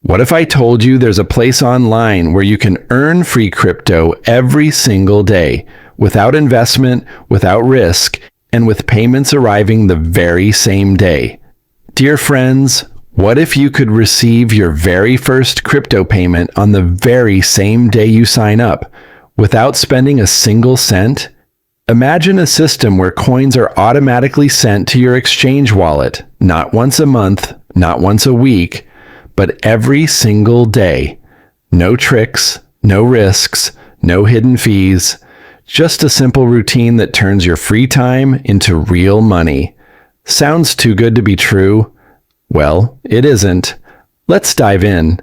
What if I told you there's a place online where you can earn free crypto every single day, without investment, without risk, and with payments arriving the very same day? Dear friends, what if you could receive your very first crypto payment on the very same day you sign up, without spending a single cent? Imagine a system where coins are automatically sent to your exchange wallet, not once a month, not once a week, but every single day. No tricks, no risks, no hidden fees, just a simple routine that turns your free time into real money. Sounds too good to be true? Well, it isn't. Let's dive in.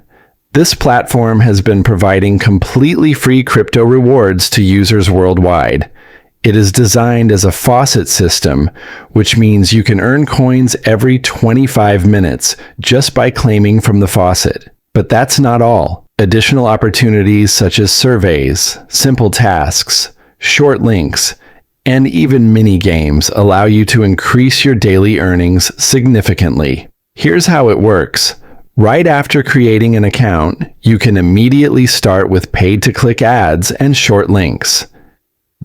This platform has been providing completely free crypto rewards to users worldwide. It is designed as a faucet system, which means you can earn coins every 25 minutes just by claiming from the faucet. But that's not all. Additional opportunities such as surveys, simple tasks, short links, and even mini games allow you to increase your daily earnings significantly. Here's how it works. Right after creating an account, you can immediately start with paid-to-click ads and short links.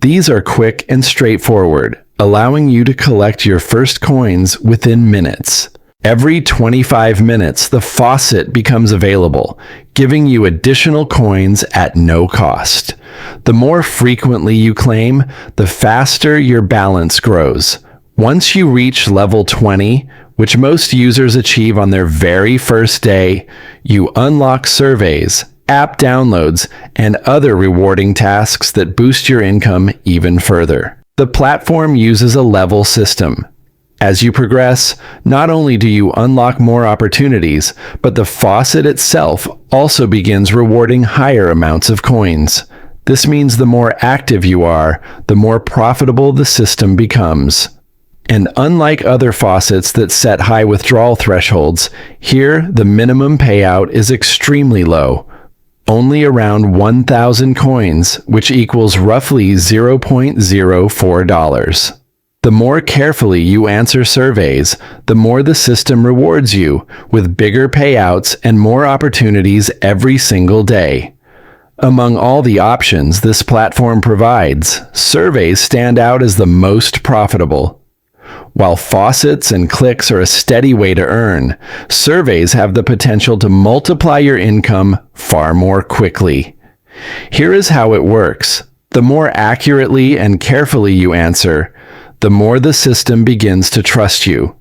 These are quick and straightforward, allowing you to collect your first coins within minutes. Every 25 minutes, the faucet becomes available, giving you additional coins at no cost. The more frequently you claim, the faster your balance grows. Once you reach level 20, which most users achieve on their very first day, you unlock surveys, app downloads, and other rewarding tasks that boost your income even further. The platform uses a level system. As you progress, not only do you unlock more opportunities, but the faucet itself also begins rewarding higher amounts of coins. This means the more active you are, the more profitable the system becomes. And unlike other faucets that set high withdrawal thresholds, here the minimum payout is extremely low. Only around 1,000 coins, which equals roughly $0.04. The more carefully you answer surveys, the more the system rewards you, with bigger payouts and more opportunities every single day. Among all the options this platform provides, surveys stand out as the most profitable. While faucets and clicks are a steady way to earn, surveys have the potential to multiply your income far more quickly. Here is how it works. The more accurately and carefully you answer, the more the system begins to trust you.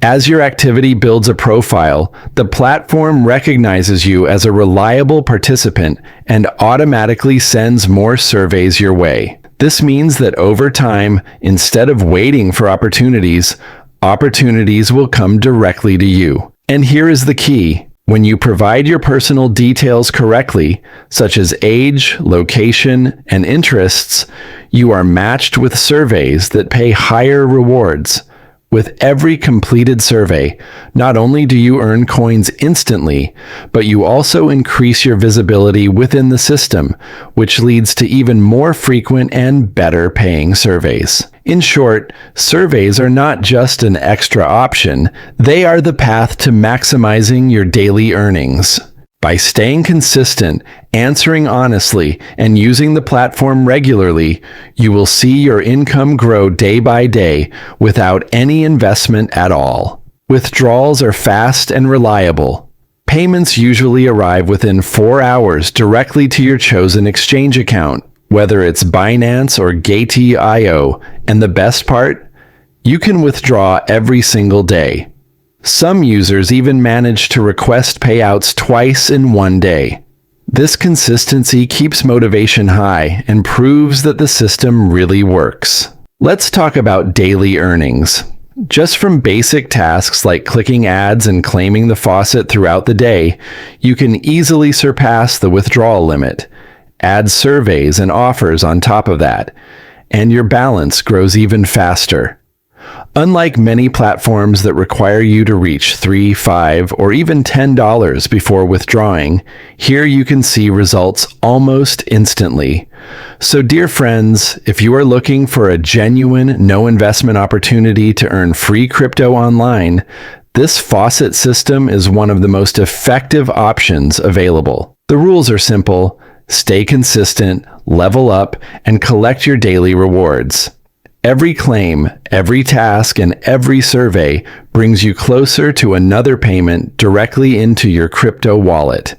As your activity builds a profile, the platform recognizes you as a reliable participant and automatically sends more surveys your way. This means that over time, instead of waiting for opportunities will come directly to you. And here is the key. When you provide your personal details correctly, such as age, location, and interests, you are matched with surveys that pay higher rewards. With every completed survey, not only do you earn coins instantly, but you also increase your visibility within the system, which leads to even more frequent and better paying surveys. In short, surveys are not just an extra option, they are the path to maximizing your daily earnings. By staying consistent, answering honestly, and using the platform regularly, you will see your income grow day by day without any investment at all. Withdrawals are fast and reliable. Payments usually arrive within 4 hours directly to your chosen exchange account, whether it's Binance or Gate.io, and the best part? You can withdraw every single day. Some users even manage to request payouts twice in one day. This consistency keeps motivation high and proves that the system really works. Let's talk about daily earnings. Just from basic tasks like clicking ads and claiming the faucet throughout the day, you can easily surpass the withdrawal limit. Add surveys and offers on top of that, and your balance grows even faster. Unlike many platforms that require you to reach $3, $5, or even $10 before withdrawing, here you can see results almost instantly. So dear friends, if you are looking for a genuine, no investment opportunity to earn free crypto online, This faucet system is one of the most effective options available. The rules are simple: stay consistent, level up, and collect your daily rewards. Every claim, every task, and every survey brings you closer to another payment directly into your crypto wallet.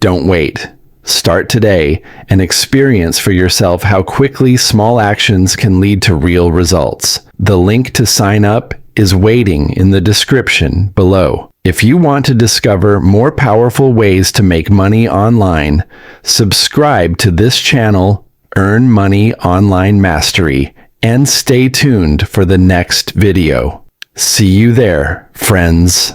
Don't wait. Start today and experience for yourself how quickly small actions can lead to real results. The link to sign up is waiting in the description below. If you want to discover more powerful ways to make money online, subscribe to this channel, Earn Money Online Mastery, and stay tuned for the next video. See you there, friends.